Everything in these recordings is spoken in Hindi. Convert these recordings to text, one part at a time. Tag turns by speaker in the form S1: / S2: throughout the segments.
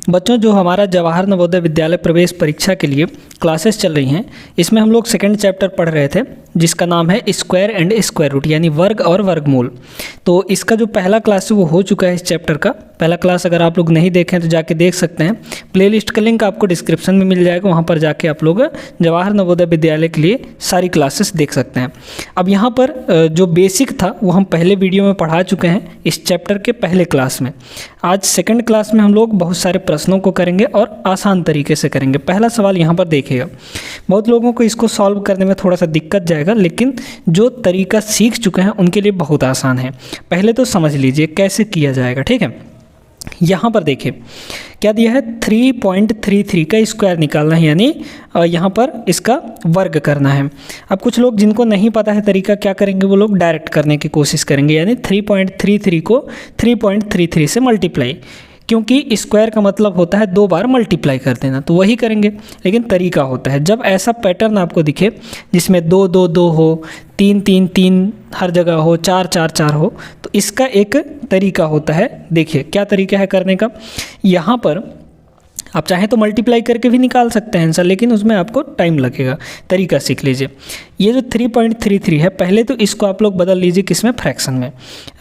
S1: बच्चों, जो हमारा जवाहर नवोदय विद्यालय प्रवेश परीक्षा के लिए क्लासेस चल रही हैं, इसमें हम लोग सेकंड चैप्टर पढ़ रहे थे जिसका नाम है स्क्वायर एंड स्क्वायर रूट, यानी वर्ग और वर्गमूल। तो इसका जो पहला क्लास है वो हो चुका है इस चैप्टर का। पहला क्लास अगर आप लोग नहीं देखें तो जाके देख सकते हैं। प्लेलिस्ट का लिंक आपको डिस्क्रिप्शन में मिल जाएगा, वहाँ पर जाके आप लोग जवाहर नवोदय विद्यालय के लिए सारी क्लासेस देख सकते हैं। अब यहाँ पर जो बेसिक था वो हम पहले वीडियो में पढ़ा चुके हैं इस चैप्टर के पहले क्लास में। आज सेकंड क्लास में हम लोग बहुत सारे प्रश्नों को करेंगे और आसान तरीके से करेंगे। पहला सवाल यहाँ पर देखिएगा, बहुत लोगों को इसको सॉल्व करने में थोड़ा सा दिक्कत जाएगा, लेकिन जो तरीका सीख चुके हैं उनके लिए बहुत आसान है। पहले तो समझ लीजिए कैसे किया जाएगा, ठीक है। यहाँ पर देखिए क्या दिया है, 3.33 का स्क्वायर निकालना है, यानी यहाँ पर इसका वर्ग करना है। अब कुछ लोग जिनको नहीं पता है तरीका, क्या करेंगे, वो लोग डायरेक्ट करने की कोशिश करेंगे, यानी 3.33 को 3.33 से मल्टीप्लाई, क्योंकि स्क्वायर का मतलब होता है 2 बार मल्टीप्लाई कर देना, तो वही करेंगे। लेकिन तरीका होता है, जब ऐसा पैटर्न आपको दिखे जिसमें 2 2 2 हो, 3 3 3 हर जगह हो, 4 4 4 हो, तो इसका एक तरीका होता है। देखिए क्या तरीका है करने का। यहाँ पर आप चाहें तो मल्टीप्लाई करके भी निकाल सकते हैं आंसर, लेकिन उसमें आपको टाइम लगेगा। तरीका सीख लीजिए। ये जो 3.33 है, पहले तो इसको आप लोग बदल लीजिए किसमें, फ्रैक्शन में।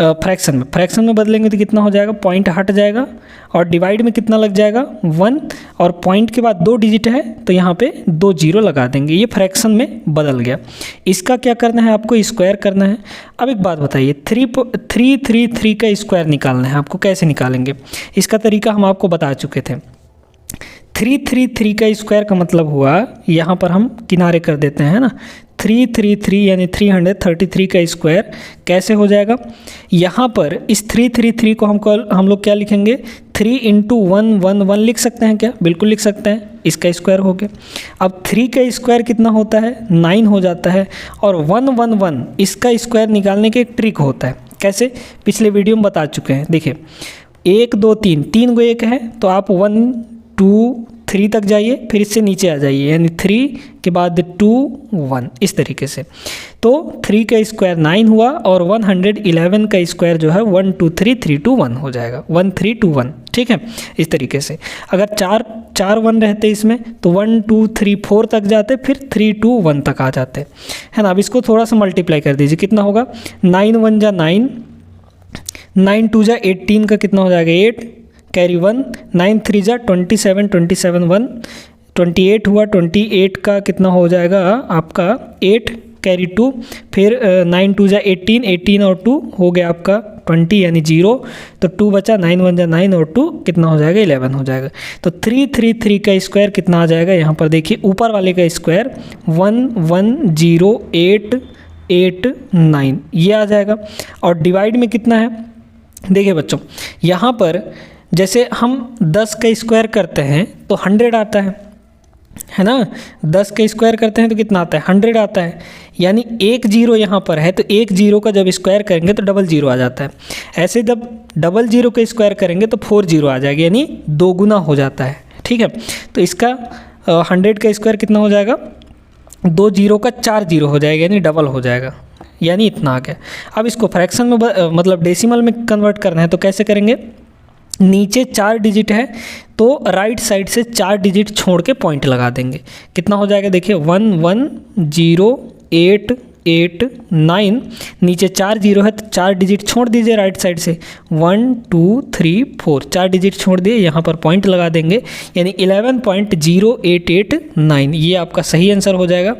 S1: फ्रैक्शन में बदलेंगे तो कितना हो जाएगा, पॉइंट हट जाएगा, और डिवाइड में कितना लग जाएगा, 1, और पॉइंट के बाद 2 डिजिट है तो यहाँ पे 2 जीरो लगा देंगे। ये फ्रैक्शन में बदल गया। इसका क्या करना है, आपको स्क्वायर करना है। अब एक बात बताइए, 333 का स्क्वायर निकालना है आपको, कैसे निकालेंगे। इसका तरीका हम आपको बता चुके थे। 333 का स्क्वायर का मतलब हुआ, यहाँ पर हम किनारे कर देते हैं ना, 333 यानी 333 का स्क्वायर कैसे हो जाएगा। यहाँ पर इस 333 को हम लोग क्या लिखेंगे, 3 × 1 1 1 लिख सकते हैं क्या, बिल्कुल लिख सकते हैं। इसका स्क्वायर हो गया। अब 3 का स्क्वायर कितना होता है, 9 हो जाता है। और 1 1 1 इसका स्क्वायर निकालने के एक ट्रिक होता है, कैसे, पिछले वीडियो में बता चुके हैं। देखिए 1 2 3 को 1 है तो आप 1 2 3 तक जाइए, फिर इससे नीचे आ जाइए, यानी 3 के बाद 2 1, इस तरीके से। तो 3 का स्क्वायर 9 हुआ, और 111 का स्क्वायर जो है 1 2 3 3 2 1 हो जाएगा, 1 3 2 1, ठीक है। इस तरीके से अगर 4 1 रहते इसमें तो 1 2 3 4 तक जाते, फिर 3 2 1 तक आ जाते, है ना। अब इसको थोड़ा सा मल्टीप्लाई कर दीजिए, कितना होगा, 9 1 जा 9, 9 2 जा 18 का कितना हो जाएगा, 8 कैरी 1, 9 3 जा 27, 27 1, 28 हुआ, 28 का कितना हो जाएगा आपका 8 कैरी 2, फिर 9 2 जा 18, 18 और 2 हो गया आपका 20 यानी 0, तो 2 बचा, 9 1 जा 9 और 2 कितना हो जाएगा, 11 हो जाएगा। तो 333 का स्क्वायर कितना आ जाएगा, यहाँ पर देखिए ऊपर वाले का स्क्वायर 1 1 0 8 8 9 ये आ जाएगा। और डिवाइड में कितना है, देखिए बच्चों यहाँ पर जैसे हम 10 का स्क्वायर करते हैं तो 100 आता है ना। 10 का स्क्वायर करते हैं तो कितना आता है, 100 आता है, यानी 1 0 यहाँ पर है तो 1 0 का जब स्क्वायर करेंगे तो 00 आ जाता है। ऐसे जब 00 का स्क्वायर करेंगे तो 40 आ जाएगा, यानी 2 गुना हो जाता है, ठीक है। तो इसका 100 का स्क्वायर कितना हो जाएगा, 2 0 का 4 0 हो जाएगा, यानी डबल हो जाएगा, यानी इतना आ गया। अब इसको फ्रैक्शन में मतलब डेसिमल में कन्वर्ट करना है तो कैसे करेंगे, नीचे 4 डिजिट है तो राइट साइड से 4 डिजिट छोड़ के पॉइंट लगा देंगे, कितना हो जाएगा, देखिए 1 1 0 8 8 9, नीचे 4 0 है तो 4 डिजिट छोड़ दीजिए राइट साइड से, 1 2 3 4 4 डिजिट छोड़ दिए, यहाँ पर पॉइंट लगा देंगे, यानी 11.0889 ये आपका सही आंसर हो जाएगा।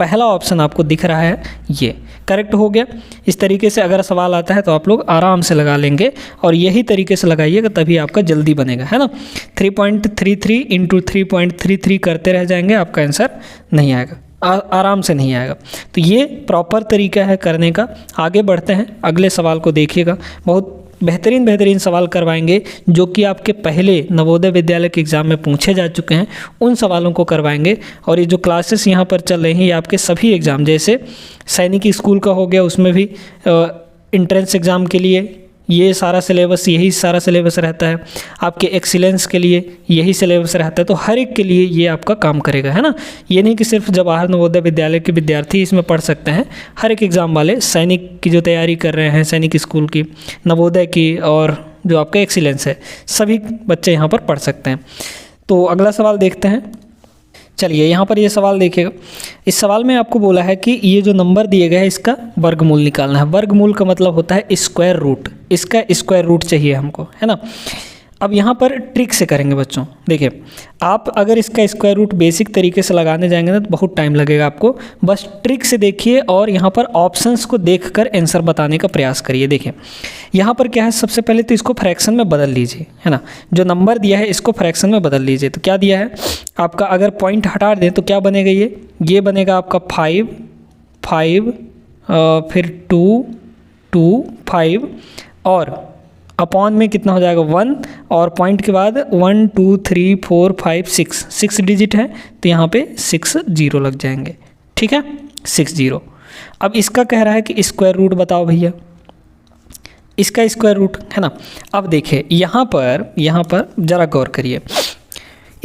S1: पहला ऑप्शन आपको दिख रहा है, ये करेक्ट हो गया। इस तरीके से अगर सवाल आता है तो आप लोग आराम से लगा लेंगे, और यही तरीके से लगाइएगा तभी आपका जल्दी बनेगा, है ना। 3.33 × 3.33 करते रह जाएंगे, आपका आंसर नहीं आएगा, आराम से नहीं आएगा। तो ये प्रॉपर तरीका है करने का। आगे बढ़ते हैं, अगले सवाल को देखिएगा। बहुत बेहतरीन सवाल करवाएंगे जो कि आपके पहले नवोदय विद्यालय के एग्ज़ाम में पूछे जा चुके हैं, उन सवालों को करवाएंगे। और ये जो क्लासेस यहाँ पर चल रही हैं ये आपके सभी एग्ज़ाम, जैसे सैनिक स्कूल का हो गया, उसमें भी एंट्रेंस एग्ज़ाम के लिए ये सारा सिलेबस, यही सारा सिलेबस रहता है। आपके एक्सीलेंस के लिए यही सिलेबस रहता है, तो हर एक के लिए ये आपका काम करेगा, है ना। ये नहीं कि सिर्फ जवाहर नवोदय विद्यालय के विद्यार्थी इसमें पढ़ सकते हैं, हर एक एग्ज़ाम वाले, सैनिक की जो तैयारी कर रहे हैं, सैनिक स्कूल की, नवोदय की और जो आपका एक्सीलेंस है, सभी बच्चे यहाँ पर पढ़ सकते हैं। तो अगला सवाल देखते हैं। चलिए यहाँ पर ये सवाल देखिएगा। इस सवाल में आपको बोला है कि ये जो नंबर दिए गए हैं इसका वर्गमूल निकालना है। वर्गमूल का मतलब होता है स्क्वायर रूट, इसका स्क्वायर रूट चाहिए हमको, है ना। अब यहाँ पर ट्रिक से करेंगे बच्चों। देखिए आप अगर इसका स्क्वायर रूट बेसिक तरीके से लगाने जाएंगे ना तो बहुत टाइम लगेगा आपको। बस ट्रिक से देखिए और यहाँ पर ऑप्शंस को देखकर आंसर बताने का प्रयास करिए। देखिए यहाँ पर क्या है, सबसे पहले तो इसको फ्रैक्शन में बदल लीजिए, है ना। जो नंबर दिया है इसको फ्रैक्शन में बदल लीजिए। तो क्या दिया है आपका, अगर पॉइंट हटा दें तो क्या बनेगा, ये बनेगा आपका 5 फिर 2 5 और अपॉन में कितना हो जाएगा 1 और पॉइंट के बाद 1 2 3 4 5 6 डिजिट है तो यहाँ पे 6 0 लग जाएंगे, ठीक है, 6 0। अब इसका कह रहा है कि स्क्वायर रूट बताओ भैया, इसका स्क्वायर रूट, है ना। अब देखिए यहाँ पर ज़रा गौर करिए,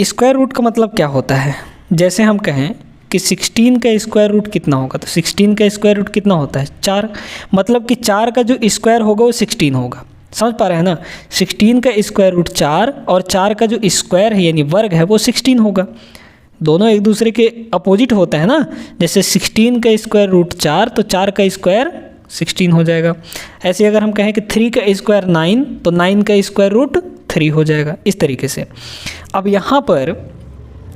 S1: स्क्वायर रूट का मतलब क्या होता है। जैसे हम कहें कि 16 का स्क्वायर रूट कितना होगा, तो 16 का स्क्वायर रूट कितना होता है 4, मतलब कि 4 का जो स्क्वायर होगा वो 16 होगा। समझ पा रहे हैं ना, 16 का स्क्वायर रूट 4 और 4 का जो स्क्वायर है यानी वर्ग है वो 16 होगा। दोनों एक दूसरे के अपोजिट होता है ना। जैसे 16 का स्क्वायर रूट 4 तो 4 का स्क्वायर 16 हो जाएगा। ऐसे अगर हम कहें कि 3 का स्क्वायर 9 तो 9 का स्क्वायर रूट 3 हो जाएगा, इस तरीके से। अब यहाँ पर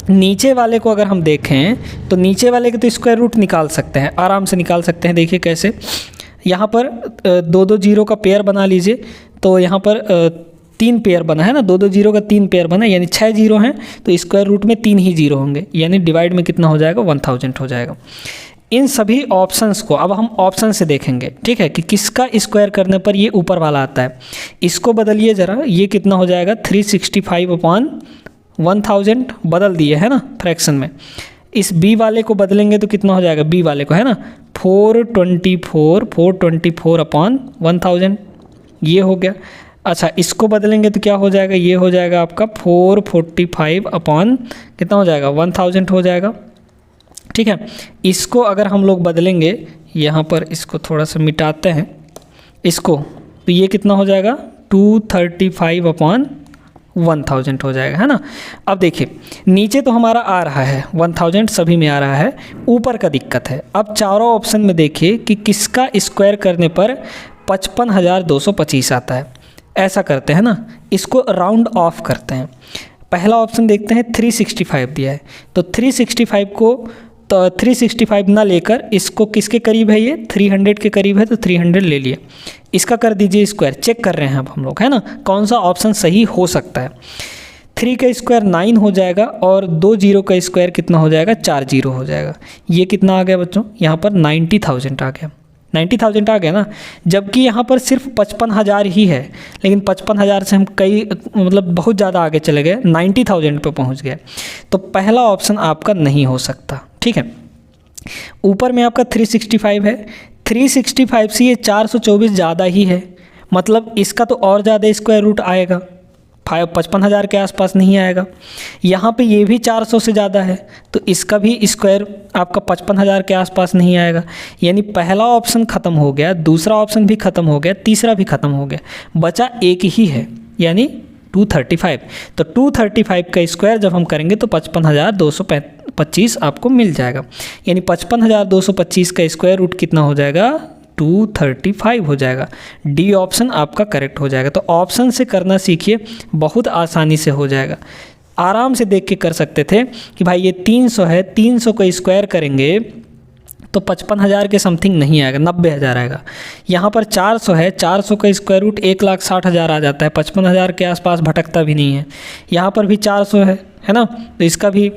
S1: नीचे वाले को अगर हम देखें तो नीचे वाले के तो स्क्वायर रूट निकाल सकते हैं, आराम से निकाल सकते हैं। देखिए कैसे, यहाँ पर 2 जीरो का पेयर बना लीजिए। तो यहाँ पर 3 पेयर बना है ना, 2 जीरो का 3 पेयर बना, यानी 6 जीरो हैं तो स्क्वायर रूट में 3 ही जीरो होंगे, यानी डिवाइड में कितना हो जाएगा 1000 हो जाएगा। इन सभी ऑप्शंस को अब हम ऑप्शन से देखेंगे, ठीक है, कि किसका स्क्वायर करने पर ये ऊपर वाला आता है। इसको बदलिए ज़रा, ये कितना हो जाएगा 365/1000 बदल दिए है ना फ्रैक्शन में। इस बी वाले को बदलेंगे तो कितना हो जाएगा, बी वाले को, है ना, 424/1000 ये हो गया। अच्छा इसको बदलेंगे तो क्या हो जाएगा, ये हो जाएगा आपका 445 कितना हो जाएगा 1000 हो जाएगा, ठीक है। इसको अगर हम लोग बदलेंगे, यहाँ पर इसको थोड़ा सा मिटाते हैं इसको, तो ये कितना हो जाएगा 235/1000 हो जाएगा, है ना। अब देखिए नीचे तो हमारा आ रहा है 1000, सभी में आ रहा है, ऊपर का दिक्कत है। अब चारों ऑप्शन में देखिए कि किसका स्क्वायर करने पर 55,225 आता है। ऐसा करते हैं ना, इसको राउंड ऑफ करते हैं। पहला ऑप्शन देखते हैं 365 दिया है, तो 365 को तो 365 ना लेकर इसको किसके करीब है, ये 300 के करीब है तो 300 ले लिए। इसका कर दीजिए स्क्वायर, चेक कर रहे हैं अब हम लोग, है ना, कौन सा ऑप्शन सही हो सकता है। 3 का स्क्वायर 9 हो जाएगा और 2 जीरो का स्क्वायर कितना हो जाएगा 4 जीरो हो जाएगा। ये कितना आ गया बच्चों, यहाँ पर 90,000 आ गया, 90,000 आ गया ना। जबकि यहाँ पर सिर्फ 55,000 ही है, लेकिन 55,000 से हम मतलब बहुत ज़्यादा आगे चले गए, 90,000 पे पहुँच गए। तो पहला ऑप्शन आपका नहीं हो सकता, ठीक है। ऊपर में आपका 365 है, 365 से ये 424 ज़्यादा ही है, मतलब इसका तो और ज़्यादा स्क्वायर रूट आएगा, 55,000 के आसपास नहीं आएगा। यहाँ पे ये भी 400 से ज़्यादा है तो इसका भी स्क्वायर आपका 55,000 के आसपास नहीं आएगा। यानी पहला ऑप्शन ख़त्म हो गया, दूसरा ऑप्शन भी ख़त्म हो गया, तीसरा भी ख़त्म हो गया, बचा एक ही है यानी 235। तो 235 का स्क्वायर जब हम करेंगे तो 55,225 आपको मिल जाएगा। यानी 55,225 का स्क्वायर रूट कितना हो जाएगा 235 हो जाएगा। डी ऑप्शन आपका करेक्ट हो जाएगा। तो ऑप्शन से करना सीखिए, बहुत आसानी से हो जाएगा। आराम से देख के कर सकते थे कि भाई ये 300 है, 300 का स्क्वायर करेंगे तो 55,000 के समथिंग नहीं आएगा, 90,000 आएगा। यहाँ पर 400 है, 400 का स्क्वायर रूट 1,60,000 आ जाता है, 55,000 के आसपास भटकता भी नहीं है। यहाँ पर भी 400 है ना, तो इसका भी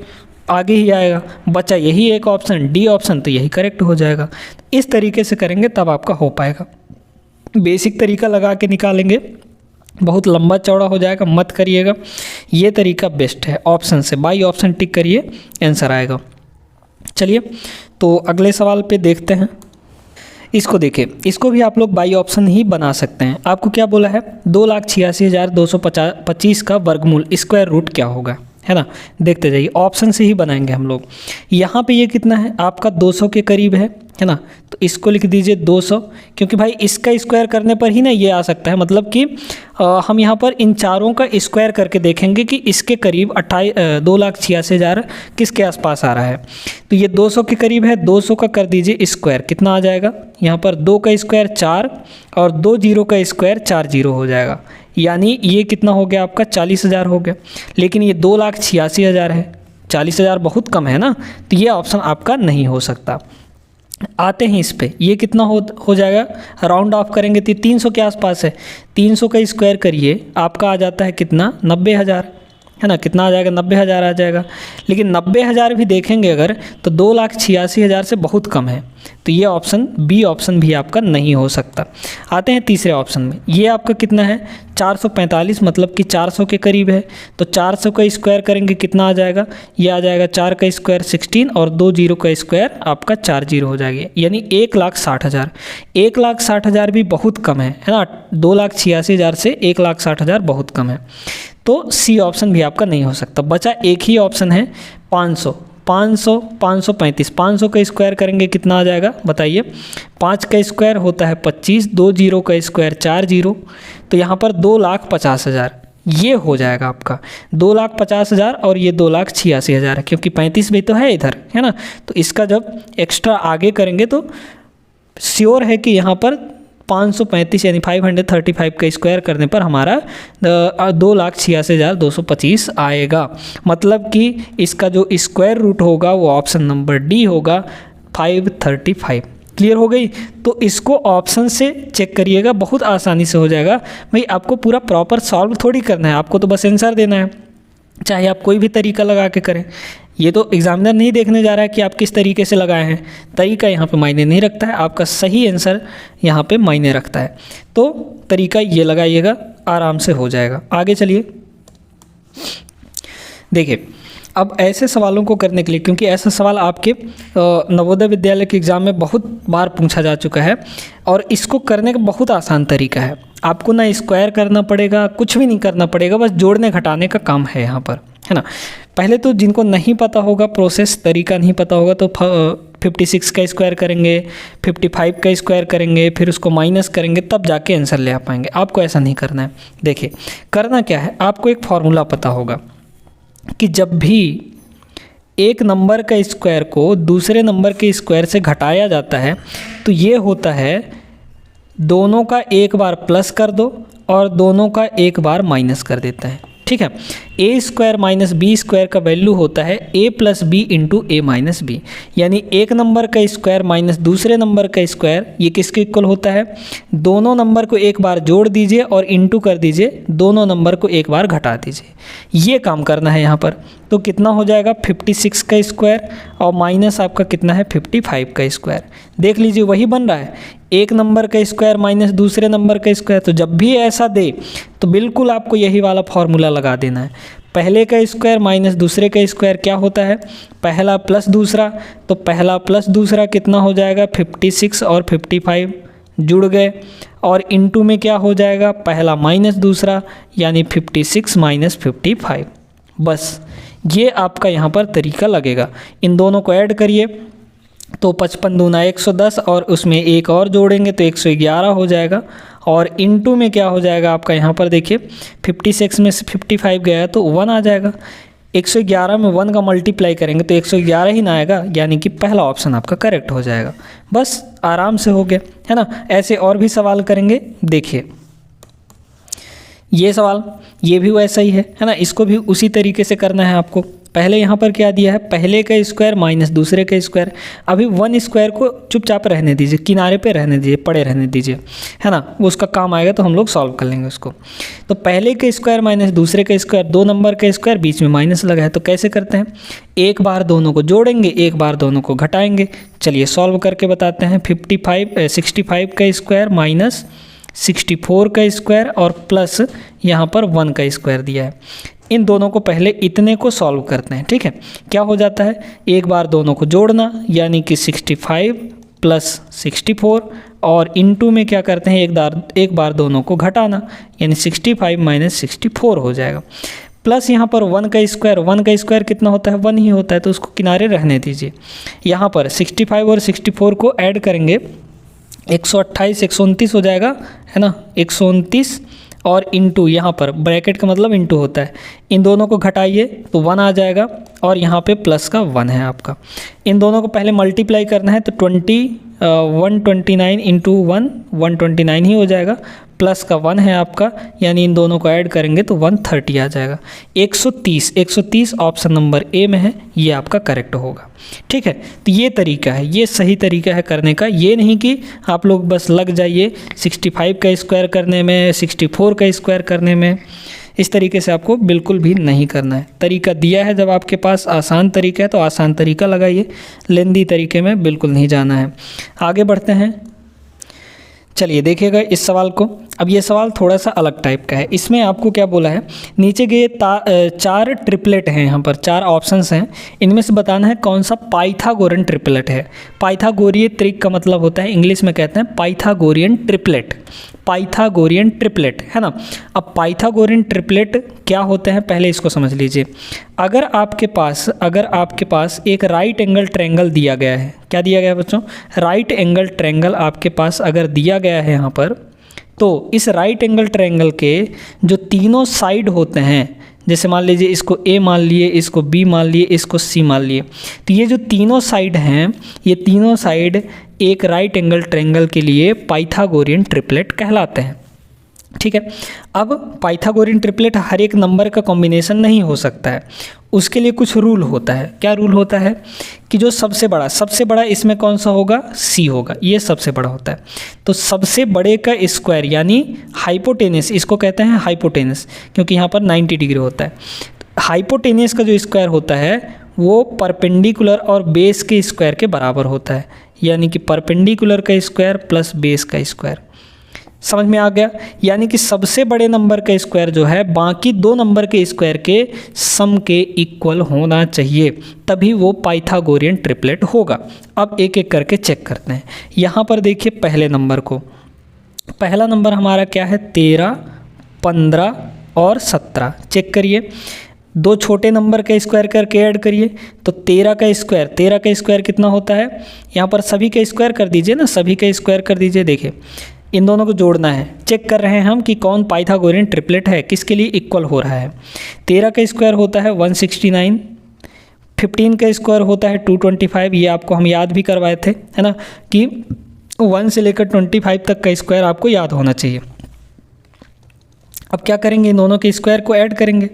S1: आगे ही आएगा। बचा यही एक ऑप्शन, डी ऑप्शन, तो यही करेक्ट हो जाएगा। इस तरीके से करेंगे तब आपका हो पाएगा। बेसिक तरीका लगा के निकालेंगे, बहुत लंबा चौड़ा हो जाएगा, मत करिएगा। ये तरीका बेस्ट है, ऑप्शन से बाई ऑप्शन टिक करिए, आंसर आएगा। चलिए तो अगले सवाल पे देखते हैं। इसको देखिए, इसको भी आप लोग बाई ऑप्शन ही बना सकते हैं। आपको क्या बोला है 2,86,225 का वर्गमूल स्क्वायर रूट क्या होगा, है ना। देखते जाइए, ऑप्शन से ही बनाएंगे हम लोग। यहाँ पे ये कितना है आपका 200 के करीब है, है ना। तो इसको लिख दीजिए 200, क्योंकि भाई इसका स्क्वायर करने पर ही ना ये आ सकता है, मतलब कि हम यहाँ पर इन चारों का स्क्वायर करके देखेंगे कि इसके करीब 2,86,000 किसके आसपास आ रहा है। तो ये 200 के करीब है, 200 का कर दीजिए स्क्वायर, कितना आ जाएगा यहाँ पर 2 का स्क्वायर 4 और 2 जीरो का स्क्वायर 4 जीरो हो जाएगा, यानी ये कितना हो गया आपका 40,000 हो गया। लेकिन ये 2,86,000 है, 40,000 बहुत कम है ना, तो ये ऑप्शन आपका नहीं हो सकता। आते हैं इस पे, ये कितना हो जाएगा, राउंड ऑफ करेंगे तो 300 के आसपास है, 300 का स्क्वायर करिए आपका आ जाता है कितना 90,000, है ना। कितना आ जाएगा 90,000 आ जाएगा। लेकिन 90,000 भी देखेंगे अगर तो 2,86,000 से बहुत कम है, तो ये ऑप्शन बी ऑप्शन भी आपका नहीं हो सकता। आते हैं तीसरे ऑप्शन में, ये आपका कितना है 445, मतलब कि 400 के करीब है। तो 400 का स्क्वायर करेंगे कितना आ जाएगा, ये आ जाएगा 4 का स्क्वायर 16 और 2 जीरो का स्क्वायर आपका 4 जीरो हो जाएगी, यानी 1,60,000। 1,60,000 भी बहुत कम है ना, 2,86,000 से 1,60,000 बहुत कम है। तो सी ऑप्शन भी आपका नहीं हो सकता। बचा एक ही ऑप्शन है 500, 535। 500 का स्क्वायर करेंगे कितना आ जाएगा बताइए, 5 का स्क्वायर होता है 25, 2 जीरो का स्क्वायर 4 जीरो, तो यहाँ पर 2,50,000 ये हो जाएगा आपका 2,50,000 और ये 2,86,000 है, क्योंकि 35 भी तो है इधर, है ना। तो इसका जब एक्स्ट्रा आगे करेंगे तो श्योर है कि यहाँ पर 535 यानी 535 का स्क्वायर करने पर हमारा 2,86,225 आएगा। मतलब कि इसका जो स्क्वायर रूट होगा वो ऑप्शन नंबर डी होगा 535। क्लियर हो गई। तो इसको ऑप्शन से चेक करिएगा, बहुत आसानी से हो जाएगा। भाई आपको पूरा प्रॉपर सॉल्व थोड़ी करना है, आपको तो बस आंसर देना है, चाहे आप कोई भी तरीका लगा के करें। ये तो एग्जामिनर नहीं देखने जा रहा है कि आप किस तरीके से लगाए हैं, तरीका यहाँ पे मायने नहीं रखता है, आपका सही आंसर यहाँ पे मायने रखता है। तो तरीका ये लगाइएगा, आराम से हो जाएगा। आगे चलिए, देखिए अब ऐसे सवालों को करने के लिए, क्योंकि ऐसा सवाल आपके नवोदय विद्यालय के एग्ज़ाम में बहुत बार पूछा जा चुका है और इसको करने का बहुत आसान तरीका है। आपको ना स्क्वायर करना पड़ेगा, कुछ भी नहीं करना पड़ेगा, बस जोड़ने घटाने का काम है यहाँ पर, है ना। पहले तो जिनको नहीं पता होगा, प्रोसेस तरीका नहीं पता होगा, तो 56 का स्क्वायर करेंगे, 55 का स्क्वायर करेंगे, फिर उसको माइनस करेंगे, तब जाके आंसर ले आ पाएंगे। आपको ऐसा नहीं करना है। देखिए करना क्या है, आपको एक फार्मूला पता होगा कि जब भी एक नंबर का स्क्वायर को दूसरे नंबर के स्क्वायर से घटाया जाता है तो ये होता है दोनों का एक बार प्लस कर दो और दोनों का एक बार माइनस कर देता है। ठीक है, ए स्क्वायर माइनस बी स्क्वायर का वैल्यू होता है ए प्लस बी इंटू ए माइनस बी, यानी एक नंबर का स्क्वायर माइनस दूसरे नंबर का स्क्वायर, ये किसके इक्वल होता है, दोनों नंबर को एक बार जोड़ दीजिए और इंटू कर दीजिए, दोनों नंबर को एक बार घटा दीजिए। ये काम करना है यहाँ पर। तो कितना हो जाएगा 56 का स्क्वायर और माइनस आपका कितना है 55 का स्क्वायर। देख लीजिए वही बन रहा है, एक नंबर का स्क्वायर माइनस दूसरे नंबर का स्क्वायर। तो जब भी ऐसा दे तो बिल्कुल आपको यही वाला फॉर्मूला लगा देना है। पहले का स्क्वायर माइनस दूसरे का स्क्वायर क्या होता है, पहला प्लस दूसरा, तो पहला प्लस दूसरा कितना हो जाएगा 56 और 55 जुड़ गए, और इनटू में क्या हो जाएगा पहला माइनस दूसरा, यानी 56 माइनस 55। बस ये आपका यहाँ पर तरीका लगेगा। इन दोनों को ऐड करिए तो 55 दूना 110 और उसमें एक और जोड़ेंगे तो 111 हो जाएगा, और इनटू में क्या हो जाएगा आपका यहाँ पर देखिए 56 में से 55 गया तो 1 आ जाएगा। 111 में 1 का मल्टीप्लाई करेंगे तो 111 ही ना आएगा, यानी कि पहला ऑप्शन आपका करेक्ट हो जाएगा। बस आराम से हो गया, है ना। ऐसे और भी सवाल करेंगे। देखिए ये सवाल, ये भी वैसा ही है ना, इसको भी उसी तरीके से करना है आपको। पहले यहाँ पर क्या दिया है, पहले का स्क्वायर माइनस दूसरे का स्क्वायर। अभी 1 स्क्वायर को चुपचाप रहने दीजिए, किनारे पे रहने दीजिए, पड़े रहने दीजिए, है ना, वो उसका काम आएगा तो हम लोग सॉल्व कर लेंगे उसको। तो पहले का स्क्वायर माइनस दूसरे का स्क्वायर, दो नंबर का स्क्वायर, बीच में माइनस लगा है, तो कैसे करते हैं, एक बार दोनों को जोड़ेंगे, एक बार दोनों को घटाएंगे। चलिए सॉल्व करके बताते हैं। 65 का स्क्वायर माइनस 64 का स्क्वायर और प्लस यहाँ पर 1 का स्क्वायर दिया है। इन दोनों को पहले इतने को सॉल्व करते हैं। ठीक है, क्या हो जाता है, एक बार दोनों को जोड़ना यानी कि 65 प्लस 64, और इनटू में क्या करते हैं एक बार दोनों को घटाना, यानी 65 माइनस 64 हो जाएगा। प्लस यहाँ पर 1 का स्क्वायर कितना होता है, 1 ही होता है, तो उसको किनारे रहने दीजिए। यहाँ पर 65 और 64 को ऐड करेंगे, 128 129 हो जाएगा, है ना, 129 और इंटू यहाँ पर ब्रैकेट का मतलब इंटू होता है, इन दोनों को घटाइए तो 1 आ जाएगा और यहाँ पे प्लस का 1 है आपका। इन दोनों को पहले मल्टीप्लाई करना है तो 129 इंटू 1 129 ही हो जाएगा, प्लस का 1 है आपका, यानी इन दोनों को ऐड करेंगे तो 130 आ जाएगा। 130 ऑप्शन नंबर ए में है, ये आपका करेक्ट होगा। ठीक है, तो ये तरीका है, ये सही तरीका है करने का। ये नहीं कि आप लोग बस लग जाइए 65 का स्क्वायर करने में, 64 का स्क्वायर करने में, इस तरीके से आपको बिल्कुल भी नहीं करना है। तरीका दिया है, जब आपके पास आसान तरीका है तो आसान तरीका लगाइए, लेंदी तरीके में बिल्कुल नहीं जाना है। आगे बढ़ते हैं, चलिए देखिएगा इस सवाल को। अब ये सवाल थोड़ा सा अलग टाइप का है। इसमें आपको क्या बोला है, नीचे के 4 ट्रिपलेट हैं, यहाँ पर 4 ऑप्शंस हैं, इनमें से बताना है कौन सा पाइथागोरन ट्रिपलेट है। पाइथागोरीय त्रिक का मतलब होता है, इंग्लिश में कहते हैं पाइथागोरियन ट्रिपलेट, पाइथागोरियन ट्रिपलेट, है ना। अब पाइथागोरियन ट्रिपलेट क्या होते हैं पहले इसको समझ लीजिए। अगर आपके पास एक राइट एंगल ट्रायंगल दिया गया है, क्या दिया गया है बच्चों, राइट एंगल ट्रायंगल आपके पास अगर दिया गया है यहाँ पर, तो इस राइट एंगल ट्रायंगल के जो तीनों साइड होते हैं, जैसे मान लीजिए इसको ए मान लिए, इसको बी मान लिए, इसको सी मान लिए, तो ये जो तीनों साइड हैं, ये तीनों साइड एक राइट एंगल ट्रायंगल के लिए पाइथागोरियन ट्रिपलेट कहलाते हैं। ठीक है, अब पाइथागोरियन ट्रिपलेट हर एक नंबर का कॉम्बिनेशन नहीं हो सकता है, उसके लिए कुछ रूल होता है। क्या रूल होता है कि जो सबसे बड़ा इसमें कौन सा होगा, सी होगा, ये सबसे बड़ा होता है। तो सबसे बड़े का स्क्वायर यानी हाइपोटेनस, इसको कहते हैं हाइपोटेनस, क्योंकि यहाँ पर 90 डिग्री होता है। हाइपोटेनस का जो स्क्वायर होता है वो परपेंडिकुलर और बेस के स्क्वायर के बराबर होता है, यानी कि परपेंडिकुलर का स्क्वायर प्लस बेस का स्क्वायर। समझ में आ गया, यानी कि सबसे बड़े नंबर का स्क्वायर जो है बाकी 2 नंबर के स्क्वायर के सम के इक्वल होना चाहिए, तभी वो पाइथागोरियन ट्रिपलेट होगा। अब एक एक करके चेक करते हैं। यहाँ पर देखिए पहले नंबर को, पहला नंबर हमारा क्या है, 13, 15 और 17। चेक करिए, 2 छोटे नंबर का स्क्वायर करके ऐड करिए तो 13 का स्क्वायर कितना होता है, यहाँ पर सभी का स्क्वायर कर दीजिए ना, सभी का स्क्वायर कर दीजिए। देखिए इन दोनों को जोड़ना है, चेक कर रहे हैं हम कि कौन पाइथागोरियन ट्रिपलेट है, किसके लिए इक्वल हो रहा है। 13 का स्क्वायर होता है 169, 15 का स्क्वायर होता है 225, ये आपको हम याद भी करवाए थे, है ना, कि 1 से लेकर 25 तक का स्क्वायर आपको याद होना चाहिए। अब क्या करेंगे, इन दोनों के स्क्वायर को ऐड करेंगे,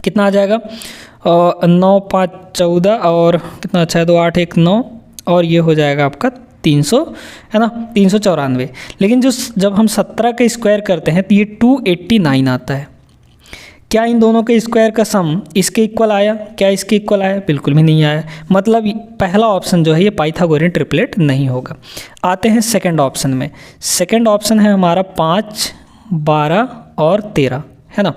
S1: कितना आ जाएगा, 9 5 14 और कितना अच्छा है, 2 8 1 9 और ये हो जाएगा आपका 300, है ना, 394। लेकिन जब हम 17 का स्क्वायर करते हैं तो ये 289 आता है। क्या इन दोनों के स्क्वायर का सम इसके इक्वल आया, क्या इसके इक्वल आया, बिल्कुल भी नहीं आया। मतलब पहला ऑप्शन जो है ये पाइथागोरियन ट्रिपलेट नहीं होगा। आते हैं सेकंड ऑप्शन में। सेकंड ऑप्शन है हमारा 5, 12 और 13, है ना।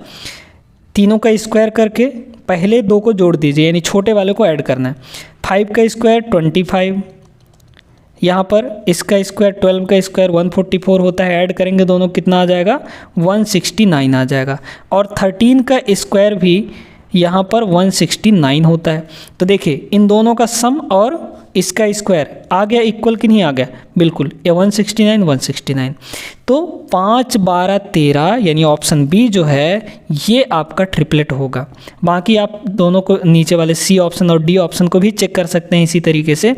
S1: तीनों का स्क्वायर करके पहले 2 को जोड़ दीजिए, यानी छोटे वाले को ऐड करना है। 5 का स्क्वायर 25, यहाँ पर इसका स्क्वायर 12 का स्क्वायर 144 होता है, ऐड करेंगे दोनों कितना आ जाएगा, 169 आ जाएगा। और 13 का स्क्वायर भी यहाँ पर 169 होता है। तो देखिए इन दोनों का सम और इसका स्क्वायर आ गया इक्वल कि नहीं आ गया, बिल्कुल, ये 169। तो 5, 12, 13 यानी ऑप्शन बी जो है ये आपका ट्रिपलेट होगा। बाकी आप दोनों को नीचे वाले सी ऑप्शन और डी ऑप्शन को भी चेक कर सकते हैं इसी तरीके से,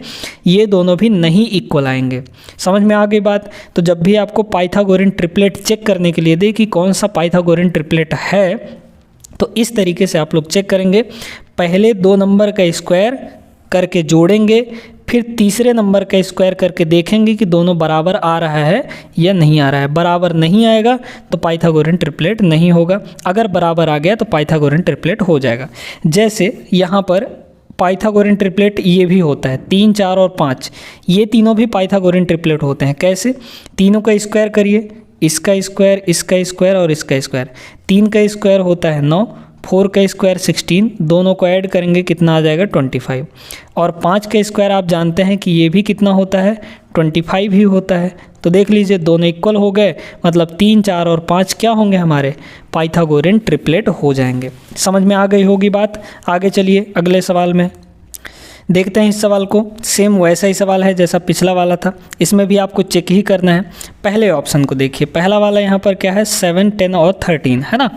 S1: ये दोनों भी नहीं इक्वल आएंगे। समझ में आ गई बात। तो जब भी आपको पाइथागोरियन ट्रिपलेट चेक करने के लिए दे कि कौन सा पाइथागोरियन ट्रिपलेट है, तो इस तरीके से आप लोग चेक करेंगे। पहले 2 नंबर का स्क्वायर करके जोड़ेंगे, फिर तीसरे नंबर का स्क्वायर करके देखेंगे कि दोनों बराबर आ रहा है या नहीं आ रहा है। बराबर नहीं आएगा तो पाइथागोरियन ट्रिपलेट नहीं होगा, अगर बराबर आ गया तो पाइथागोरियन ट्रिपलेट हो जाएगा। जैसे यहाँ पर पाइथागोरियन ट्रिपलेट ये भी होता है, 3, 4 और 5, ये तीनों भी पाइथागोरियन ट्रिपलेट होते हैं। कैसे, तीनों का स्क्वायर करिए, इसका स्क्वायर, इसका स्क्वायर और इसका स्क्वायर। 3 का स्क्वायर होता है 9, 4 का स्क्वायर 16, दोनों को ऐड करेंगे कितना आ जाएगा 25। और 5 का स्क्वायर आप जानते हैं कि ये भी कितना होता है 25 ही होता है। तो देख लीजिए दोनों इक्वल हो गए, मतलब 3, 4 और 5 क्या होंगे हमारे पाइथागोरियन ट्रिपलेट हो जाएंगे। समझ में आ गई होगी बात। आगे चलिए अगले सवाल में देखते हैं इस सवाल को। सेम वैसा ही सवाल है जैसा पिछला वाला था, इसमें भी आपको चेक ही करना है। पहले ऑप्शन को देखिए, पहला वाला यहाँ पर क्या है 7, 10 और 13 है ना।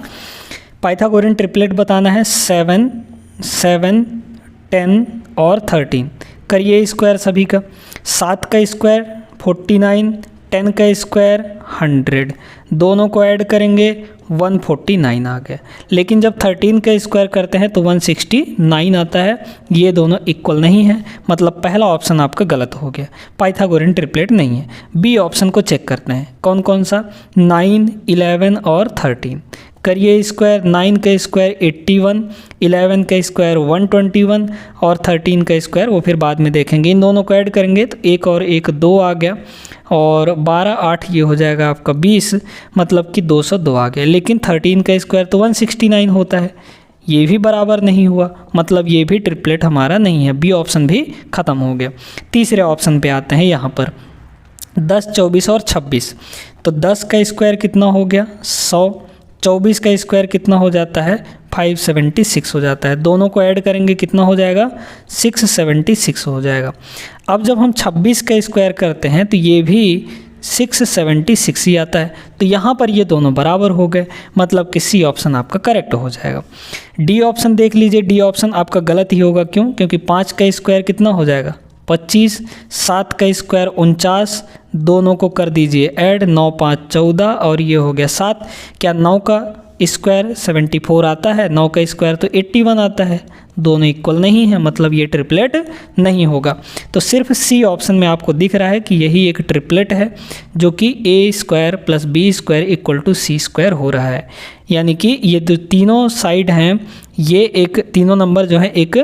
S1: पाइथागोरियन ट्रिपलेट बताना है 7, 7, 10 और 13। करिए स्क्वायर सभी का। 7 का स्क्वायर 49, 10 का स्क्वायर 100, दोनों को ऐड करेंगे 149 आ गया। लेकिन जब 13 का स्क्वायर करते हैं तो 169 आता है। ये दोनों इक्वल नहीं है, मतलब पहला ऑप्शन आपका गलत हो गया, पाइथागोरियन ट्रिपलेट नहीं है। बी ऑप्शन को चेक करते हैं कौन कौन सा, 9, 11 और 13। करिए स्क्वायर। 9 का स्क्वायर 81, 11 का स्क्वायर 121 और 13 का स्क्वायर वो फिर बाद में देखेंगे। इन दोनों को ऐड करेंगे तो 1 और 1 2 आ गया, और 12, 8 ये हो जाएगा आपका 20, मतलब कि 202 आ गया। लेकिन 13 का स्क्वायर तो 169 होता है, ये भी बराबर नहीं हुआ, मतलब ये भी ट्रिपलेट हमारा नहीं है। बी ऑप्शन भी ख़त्म हो गया। तीसरे ऑप्शन पे आते हैं यहाँ पर 10, 24 और 26। तो 10 का स्क्वायर कितना हो गया 100, 24 का स्क्वायर कितना हो जाता है 576 हो जाता है। दोनों को ऐड करेंगे कितना हो जाएगा 676 हो जाएगा। अब जब हम 26 का स्क्वायर करते हैं तो ये भी 676 ही आता है। तो यहाँ पर ये दोनों बराबर हो गए, मतलब कि सी ऑप्शन आपका करेक्ट हो जाएगा। डी ऑप्शन देख लीजिए, डी ऑप्शन आपका गलत ही होगा। क्यों? क्योंकि 5 का स्क्वायर कितना हो जाएगा 25, 7 का स्क्वायर 49, दोनों को कर दीजिए ऐड, 9, 5, 14 और ये हो गया 7। क्या 9 का स्क्वायर 74 आता है? 9 का स्क्वायर तो 81 आता है। दोनों इक्वल नहीं है, मतलब ये ट्रिपलेट नहीं होगा। तो सिर्फ सी ऑप्शन में आपको दिख रहा है कि यही एक ट्रिपलेट है, जो कि A square plus B square equal to C square हो रहा है। यानी कि ये जो तीनों साइड हैं, ये एक तीनों नंबर जो है एक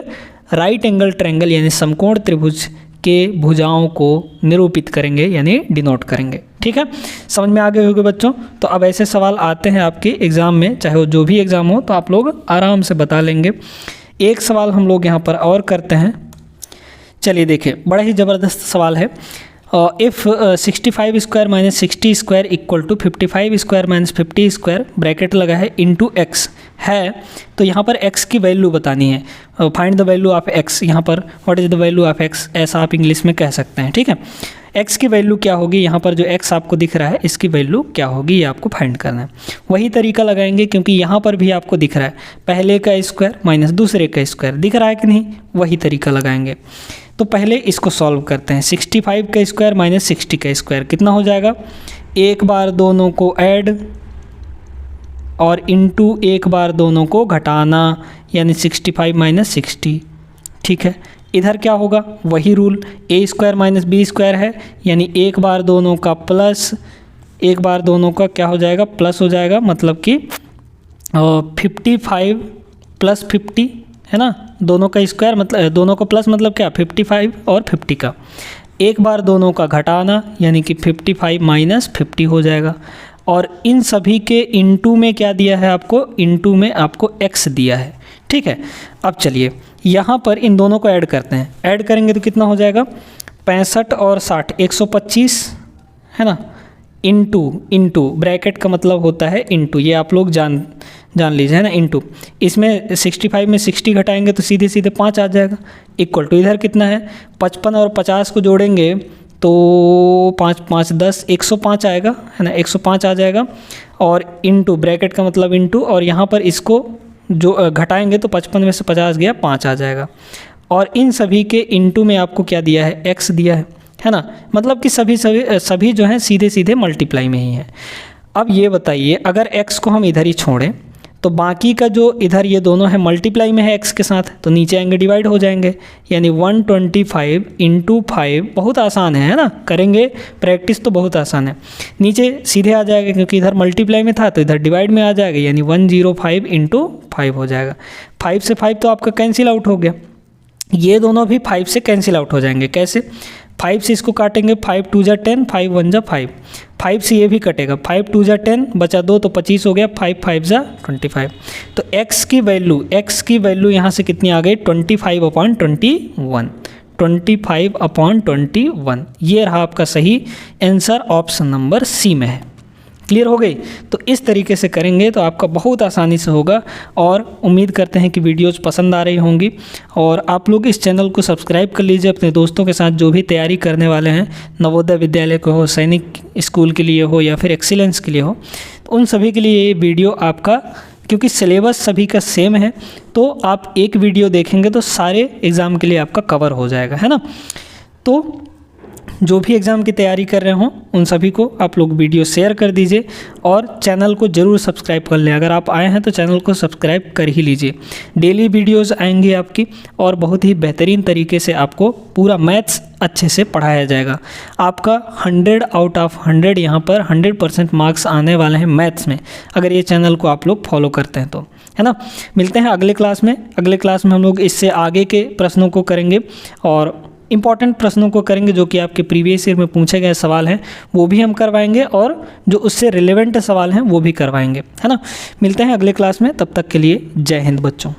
S1: राइट एंगल ट्रायंगल यानी समकोण त्रिभुज के भुजाओं को निरूपित करेंगे यानी डिनोट करेंगे। ठीक है, समझ में आ गए होंगे बच्चों। तो अब ऐसे सवाल आते हैं आपके एग्ज़ाम में, चाहे वो जो भी एग्ज़ाम हो, तो आप लोग आराम से बता लेंगे। एक सवाल हम लोग यहाँ पर और करते हैं। चलिए देखिए, बड़ा ही ज़बरदस्त सवाल है। If 65 square minus 60 square equal to 55 square minus 50 square bracket लगा है इंटू एक्स है, तो यहाँ पर x की वैल्यू बतानी है। Find the value of x। यहाँ पर what is the value of x, ऐसा आप इंग्लिश में कह सकते हैं। ठीक है, x की वैल्यू क्या होगी, यहाँ पर जो x आपको दिख रहा है इसकी वैल्यू क्या होगी, ये आपको फाइंड करना है। वही तरीका लगाएंगे, क्योंकि यहाँ पर भी आपको दिख रहा है पहले का स्क्वायर माइनस दूसरे का स्क्वायर, दिख रहा है कि नहीं, वही तरीका लगाएंगे। तो पहले इसको सॉल्व करते हैं। 65 का स्क्वायर माइनस 60 का स्क्वायर कितना हो जाएगा, एक बार दोनों को ऐड और इनटू एक बार दोनों को घटाना, यानी 65 माइनस 60। ठीक है, इधर क्या होगा, वही रूल, ए स्क्वायर माइनस बी स्क्वायर है, यानी एक बार दोनों का प्लस एक बार दोनों का क्या हो जाएगा प्लस हो जाएगा, मतलब कि 55 प्लस 50 है ना। दोनों का स्क्वायर मतलब दोनों का प्लस मतलब क्या 55 और 50 का, एक बार दोनों का घटाना यानी कि 55 माइनस 50 हो जाएगा। और इन सभी के इनटू में क्या दिया है आपको, इनटू में आपको x दिया है। ठीक है, अब चलिए यहाँ पर इन दोनों को ऐड करते हैं। ऐड करेंगे तो कितना हो जाएगा 65 और 60 125 है ना, इनटू ब्रैकेट का मतलब होता है इनटू, ये आप लोग जान लीजिए है ना, इनटू। इसमें 65 में 60 घटाएंगे तो सीधे सीधे 5 आ जाएगा, इक्वल टू इधर कितना है 55 और 50 को जोड़ेंगे तो 5 5 10 105 आएगा है ना, 105 आ जाएगा। और इनटू ब्रैकेट का मतलब इनटू, और यहाँ पर इसको जो घटाएंगे तो 55 में से 50 गया 5 आ जाएगा। और इन सभी के इनटू में आपको क्या दिया है x दिया है ना, मतलब कि सभी जो हैं सीधे सीधे मल्टीप्लाई में ही है। अब ये बताइए, अगर x को हम इधर ही छोड़ें तो बाकी का जो इधर ये दोनों है मल्टीप्लाई में है x के साथ, तो नीचे आएंगे डिवाइड हो जाएंगे, यानी 125 इंटू 5। बहुत आसान है ना, करेंगे प्रैक्टिस तो बहुत आसान है। नीचे सीधे आ जाएगा क्योंकि इधर मल्टीप्लाई में था तो इधर डिवाइड में आ जाएगा, यानी 105 इंटू 5 हो जाएगा। 5 से 5 तो आपका कैंसिल आउट हो गया, ये दोनों भी 5 से कैंसिल आउट हो जाएंगे। कैसे, 5 से इसको काटेंगे, 5 2 जा 10, 5 1 जा 5, 5 से ये भी कटेगा, 5 2 जा 10, बचा 2 तो 25 हो गया, 5 5 जा 25। तो x की वैल्यू यहाँ से कितनी आ गई, 25/21, 25/21। ये रहा आपका सही आंसर, ऑप्शन नंबर सी में है। क्लियर हो गई। तो इस तरीके से करेंगे तो आपका बहुत आसानी से होगा, और उम्मीद करते हैं कि वीडियोज़ पसंद आ रही होंगी। और आप लोग इस चैनल को सब्सक्राइब कर लीजिए अपने दोस्तों के साथ, जो भी तैयारी करने वाले हैं, नवोदय विद्यालय को हो, सैनिक स्कूल के लिए हो, या फिर एक्सीलेंस के लिए हो, तो उन सभी के लिए ये वीडियो आपका, क्योंकि सिलेबस सभी का सेम है, तो आप एक वीडियो देखेंगे तो सारे एग्ज़ाम के लिए आपका कवर हो जाएगा, है ना। तो जो भी एग्ज़ाम की तैयारी कर रहे हों उन सभी को आप लोग वीडियो शेयर कर दीजिए, और चैनल को ज़रूर सब्सक्राइब कर लें। अगर आप आए हैं तो चैनल को सब्सक्राइब कर ही लीजिए। डेली वीडियोस आएंगी आपकी, और बहुत ही बेहतरीन तरीके से आपको पूरा मैथ्स अच्छे से पढ़ाया जाएगा। आपका 100 आउट ऑफ 100 यहाँ पर 100% मार्क्स आने वाले हैं मैथ्स में, अगर ये चैनल को आप लोग फॉलो करते हैं तो, है ना। मिलते हैं अगले क्लास में। अगले क्लास में हम लोग इससे आगे के प्रश्नों को करेंगे, और इंपॉर्टेंट प्रश्नों को करेंगे जो कि आपके प्रीवियस ईयर में पूछे गए सवाल हैं वो भी हम करवाएंगे, और जो उससे रिलेवेंट सवाल हैं वो भी करवाएंगे, है ना। मिलते हैं अगले क्लास में, तब तक के लिए जय हिंद बच्चों।